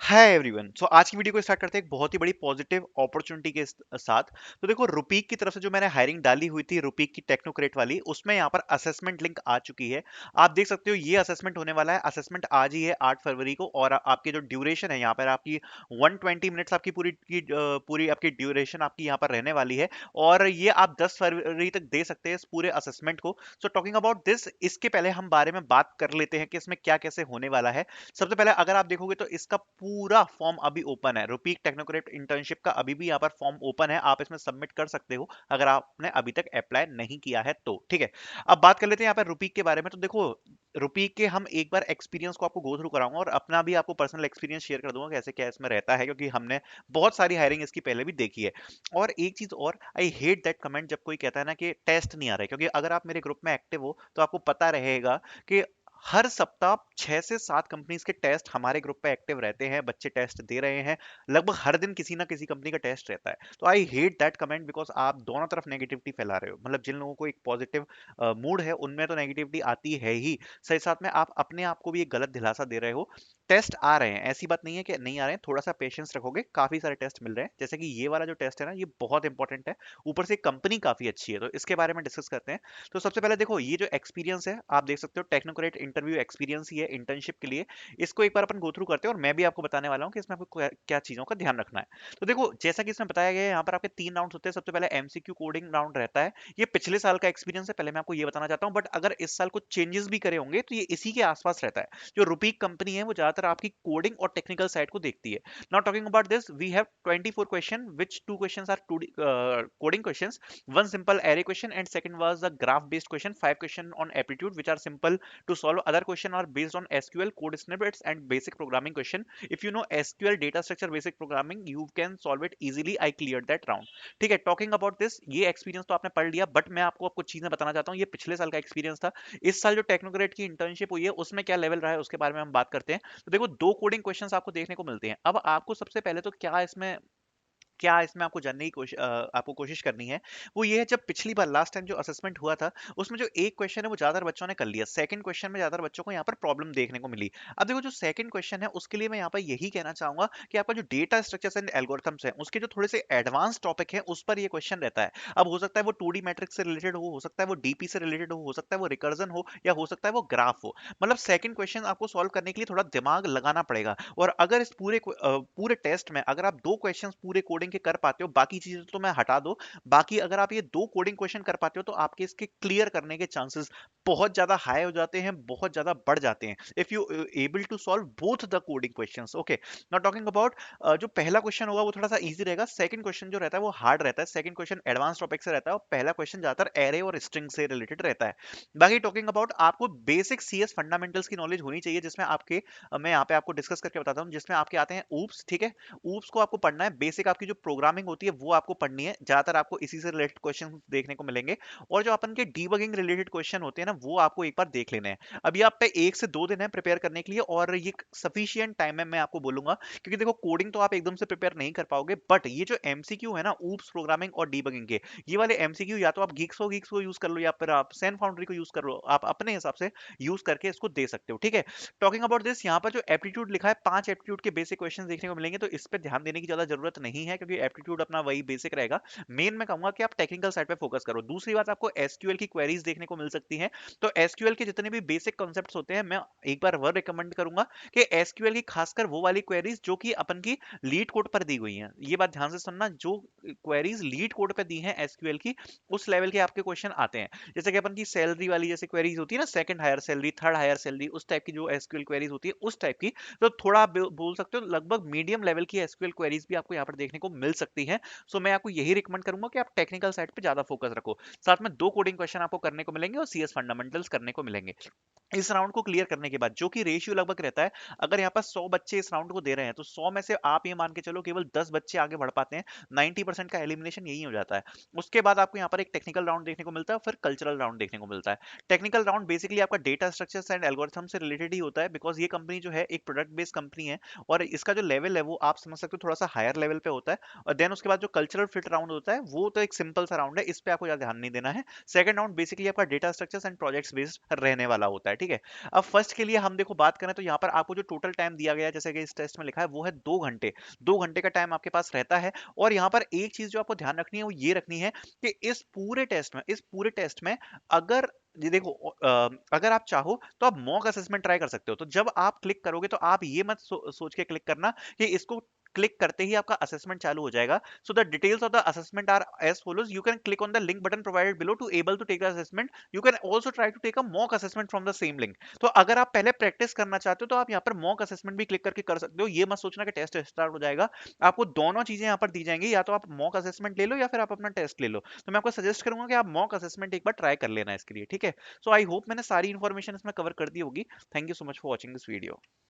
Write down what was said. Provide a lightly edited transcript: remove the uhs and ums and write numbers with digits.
Hi everyone. सो आज की video को स्टार्ट करते हैं एक बहुत ही बड़ी पॉजिटिव अपॉर्चुनिटी के साथ। तो देखो, रुपीक की तरफ से जो मैंने हायरिंग डाली हुई थी, रुपीक की टेक्नोक्रेट वाली, उसमें यहाँ पर असेसमेंट लिंक आ चुकी है। आप देख सकते हो ये असेसमेंट होने वाला है। असेसमेंट आज ही है 8 फरवरी को, और आपकी जो ड्यूरेशन है यहाँ पर आपकी 120 मिनट्स आपकी पूरी आपकी ड्यूरेशन आपकी यहाँ पर रहने वाली है। और ये आप 10 फरवरी तक दे सकते हैं इस पूरे असेसमेंट को। सो टॉकिंग अबाउट दिस, इसके पहले हम बारे में बात कर लेते हैं कि इसमें क्या कैसे होने वाला है। सबसे पहले अगर आप देखोगे तो इसका पूरा फॉर्म अभी ओपन है। रुपीक टेक्नोक्रेट इंटर्नशिप का अभी भी यहाँ पर फॉर्म ओपन है। आप इसमें सबमिट कर सकते हो अगर आपने अभी तक अप्लाई नहीं किया है तो। ठीक है, अब बात कर लेते हैं यहाँ पर रुपीक के बारे में। तो देखो, रुपीक के हम एक बार एक्सपीरियंस को आपको गो थ्रू कराऊंगा और अपना भी आपको पर्सनल एक्सपीरियंस शेयर कर दूंगा कैसे क्या इसमें रहता है, क्योंकि हमने बहुत सारी हायरिंग इसकी पहले भी देखी है। और एक चीज और, आई हेट दैट कमेंट जब कोई कहता है ना कि टेस्ट नहीं आ रहा है, क्योंकि अगर आप मेरे ग्रुप में एक्टिव हो तो आपको पता रहेगा कि हर सप्ताह 6 से 7 कंपनीज के टेस्ट हमारे ग्रुप पे एक्टिव रहते हैं। बच्चे टेस्ट दे रहे हैं, लगभग हर दिन किसी ना किसी कंपनी का टेस्ट रहता है। तो I hate that comment, because आप दोनों तरफ नेगेटिविटी फैला रहे हो। मतलब जिन लोगों को एक पॉजिटिव मूड है उनमें तो नेगेटिविटी आती है ही, सही साथ में आप अपने आप को भी एक गलत दिलासा दे रहे हो। टेस्ट आ रहे हैं, ऐसी बात नहीं है कि नहीं आ रहे हैं। थोड़ा सा पेशेंस रखोगे, काफी सारे टेस्ट मिल रहे हैं। जैसे कि ये वाला जो टेस्ट है ना, ये बहुत इंपॉर्टेंट है। ऊपर से कंपनी काफी अच्छी है, तो इसके बारे में डिस्कस करते हैं। तो सबसे पहले देखो, ये जो एक्सपीरियंस है आप देख सकते हो, टेक्नोक्रेट इंटरव्यू एक्सपीरियंस ही है इंटर्नशिप के लिए। इसको एक बार अपन गो थ्रू करते हैं और मैं भी आपको बताने वाला हूँ कि इसमें आपको क्या क्या चीजों का ध्यान रखना है। तो देखो, जैसा कि इसमें बताया गया है, यहाँ पर आपके 3 राउंड होते हैं। सबसे पहले एमसीक्यू कोडिंग राउंड रहता है। ये पिछले साल का एक्सपीरियंस है, पहले मैं आपको ये बताना चाहता हूँ। बट अगर इस साल कुछ चेंजेस भी करे होंगे तो ये इसी के आसपास रहता है। जो रुपीक कंपनी है वो ज्यादातर आपकी कोडिंग और टेक्निकल साइड को देखती है। Now talking about this, we have 24 question, which 2 questions are coding questions, one simple array question, and second was a graph based question, 5 question on aptitude which are simple to solve. Other question are based on SQL code snippets and basic programming question. If you know SQL data structure basic programming, you can solve it easily. I cleared that round. ठीक है, talking about this, ये experience तो आपने पढ़ लिया, but मैं आपको कुछ चीजें बताना चाहता हूँ। ये पिछले साल का एक्सपीरियंस था। इस साल जो टेक्नोक्रेट की इंटर्नशिप हुई है उसमें क्या लेवल रहा है उसके बारे में हम बात करते हैं। तो देखो, 2 कोडिंग क्वेश्चंस आपको देखने को मिलते हैं। अब आपको सबसे पहले तो क्या इसमें आपको जानने की आपको कोशिश करनी है, वो ये है, जब पिछली बार लास्ट टाइम जो असेसमेंट हुआ था उसमें जो एक क्वेश्चन है वो ज्यादातर बच्चों ने कर लिया। सेकंड क्वेश्चन में ज्यादातर बच्चों को यहाँ पर प्रॉब्लम देखने को मिली। अब देखो, जो सेकंड क्वेश्चन है उसके लिए मैं यहाँ पर यही कहना चाहूंगा कि आपका जो डेटा स्ट्रक्चर्स एंड एल्गोरिथम्स है उसके जो थोड़े से एडवांस टॉपिक है उस पर ये क्वेश्चन रहता है। अब हो सकता है वो 2D मैट्रिक्स से रिलेटेड हो सकता है वो डीपी से रिलेटेड हो सकता है वो रिकर्जन हो, या हो सकता है वो ग्राफ हो। मतलब सेकंड क्वेश्चन आपको सॉल्व करने के लिए थोड़ा दिमाग लगाना पड़ेगा। और अगर इस पूरे टेस्ट में अगर आप 2 क्वेश्चंस पूरे कोडिंग के कर पाते हो, बाकी चीजें तो मैं हटा दो, बाकी अगर आप ये 2 कोडिंग क्वेश्चन कर पाते हो तो आपके इसके क्लियर करने के चांसेस बहुत ज्यादा हाई हो जाते हैं, बहुत ज्यादा बढ़ जाते हैं, if you able to solve both the coding questions. Okay, now talking about, जो पहला क्वेश्चन होगा वो थोड़ा सा इजी रहेगा। सेकंड क्वेश्चन जो रहता है वो हार्ड रहता है। सेकंड क्वेश्चन एडवांस टॉपिक से रहता है और पहला क्वेश्चन ज्यादातर एरे और स्ट्रिंग से रिलेटेड रहता है। बाकी टॉकिंग अबाउट, आपको बेसिक सीएस फंडामेंटल्स की नॉलेज होनी चाहिए, जिसमें आपके मैं यहाँ पे आपको डिस्कस करके बताता हूँ, जिसमें आपके आते हैं ऊप्स। ठीक है, ऊप्स को आपको पढ़ना है। बेसिक आपकी जो प्रोग्रामिंग होती है वो आपको पढ़नी है। ज्यादातर आपको इसी से रिलेटेड क्वेश्चन देखने को मिलेंगे। और जो अपन के डीबगिंग रिलेटेड क्वेश्चन होते हैं ना, वो आपको एक बार देख लेने हैं। अभी आप पे 1 से 2 दिन है प्रिपेयर करने के लिए, और ये सफिशियंट टाइम है मैं आपको बोलूंगा, क्योंकि देखो, कोडिंग तो आप एकदम से प्रिपेयर नहीं कर पाओगे, बट ये जो एमसीक्यू है ना, ऊप्स प्रोग्रामिंग और डीबगिंग के, ये वाले एमसीक्यू या तो आप गीक्स को यूज कर लो, या फिर आप सैन फाउंड्री को यूज कर लो। आप अपने हिसाब से यूज करके इसको दे सकते हो। ठीक है, टॉकिंग अबाउट दिस, यहाँ पर जो एप्टीट्यूड लिखा है, 5 एप्टीट्यूड के बेसिक क्वेश्चन देखने को मिलेंगे, तो इस पे ध्यान देने की ज्यादा जरूरत नहीं है, क्योंकि एप्टीट्यूड अपना वही बेसिक रहेगा। मेन मैं कहूंगा कि आप टेक्निकल साइड पे फोकस करो। दूसरी बात, आपको एसक्यूएल की क्वेरीज देखने को मिल सकती हैं। तो एसक्यूएल के जितने भी बेसिक कॉन्सेप्ट्स होते हैं, मैं एक बार वह रिकमेंड करूंगा कि एसक्यूएल की खासकर वो वाली क्वेरीज जो कि अपन की लीड कोड पर दी गई हैं, ये बात ध्यान से सुनना, जो क्वेरीज लीड कोड पे दी हैं एसक्यूएल की, उस लेवल के आपके क्वेश्चन आते हैं। जैसे कि अपन की सैलरी वाली जैसे क्वेरीज होती है ना, second higher salary, third higher salary, उस टाइप की जो एसक्यूएल क्वेरीज होती है उस टाइप की, तो थोड़ा आप बोल सकते हो लगभग मीडियम लेवल की एसक्यूएल क्वेरीज भी आपको यहाँ पर देखने को मिल सकती है। सो मैं आपको यही रिकमेंड करूंगा कि आप टेक्निकल साइड पे ज्यादा फोकस रखो। साथ में 2 कोडिंग क्वेश्चन आपको करने को मिलेंगे और सीएस फंडामेंटल्स करने को मिलेंगे। इस राउंड को क्लियर करने के बाद जो कि रेशियो लगभग रहता है, अगर यहाँ पर 100 बच्चे इस राउंड को दे रहे हैं तो 100 में से आप ये मान के चलो केवल 10 बच्चे आगे बढ़ पाते हैं। 90% का एलिमिनेशन यही हो जाता है। उसके बाद आपको यहाँ पर एक टेक्निकल राउंड देखने को मिलता है, फिर कल्चरल राउंड देखने को मिलता है। टेक्निकल राउंड बेसिकली आपका डेटा स्ट्रक्चर्स एंड एल्गोरिथम से रिलेटेड ही होता है, बिकॉज ये कंपनी जो है एक प्रोडक्ट बेस्ड कंपनी है, और इसका जो लेवल है वो आप समझ सकते हो थोड़ा सा हायर लेवल पे होता है। और देन उसके बाद जो कल्चरल फिट राउंड होता है वो तो एक सिंपल सा राउंड है, इस पे आपको ज्यादा ध्यान नहीं देना है। सेकंड राउंड बेसिकली आपका data structures and projects based रहने वाला होता है, ठीक है। अब फर्स्ट के लिए हम देखो बात करें तो यहाँ पर आपको जो टोटल टाइम दिया गया है जैसे कि इस टेस्ट में लिखा है वो है 2 घंटे। 2 घंटे का टाइम आपके पास रहता है। और यहाँ पर एक चीज जो आपको ध्यान रखनी है वो ये रखनी है कि इस पूरे टेस्ट में अगर ये देखो अगर आप चाहो तो आप मॉक असेसमेंट ट्राई कर सकते हो। तो जब आप क्लिक करोगे तो आप ये मत सोच के क्लिक करना कि इसको क्लिक करते ही आपका असेसमेंट चालू हो जाएगा। So the details of the assessment are as follows, you can click on the link button provided below to able to take the assessment, you can also try to take a mock assessment from the same link. तो अगर आप पहले practice करना चाहते हो तो आप यहाँ पर मॉक असेसमेंट भी क्लिक करके कर सकते हो। ये मत सोचना कि टेस्ट स्टार्ट हो जाएगा। आपको दोनों चीजें यहाँ पर दी जाएंगी, या तो आप मॉक असेसमेंट ले लो या फिर आप अपना टेस्ट ले लो। तो मैं आपको सजेस्ट करूंगा कि आप मॉक असेसमेंट एक बार ट्राई कर लेना इसके लिए, ठीक है। सो आई होप मैंने सारी इन्फॉर्मेशन इसमें कवर कर दी होगी। Thank you so much for watching this video.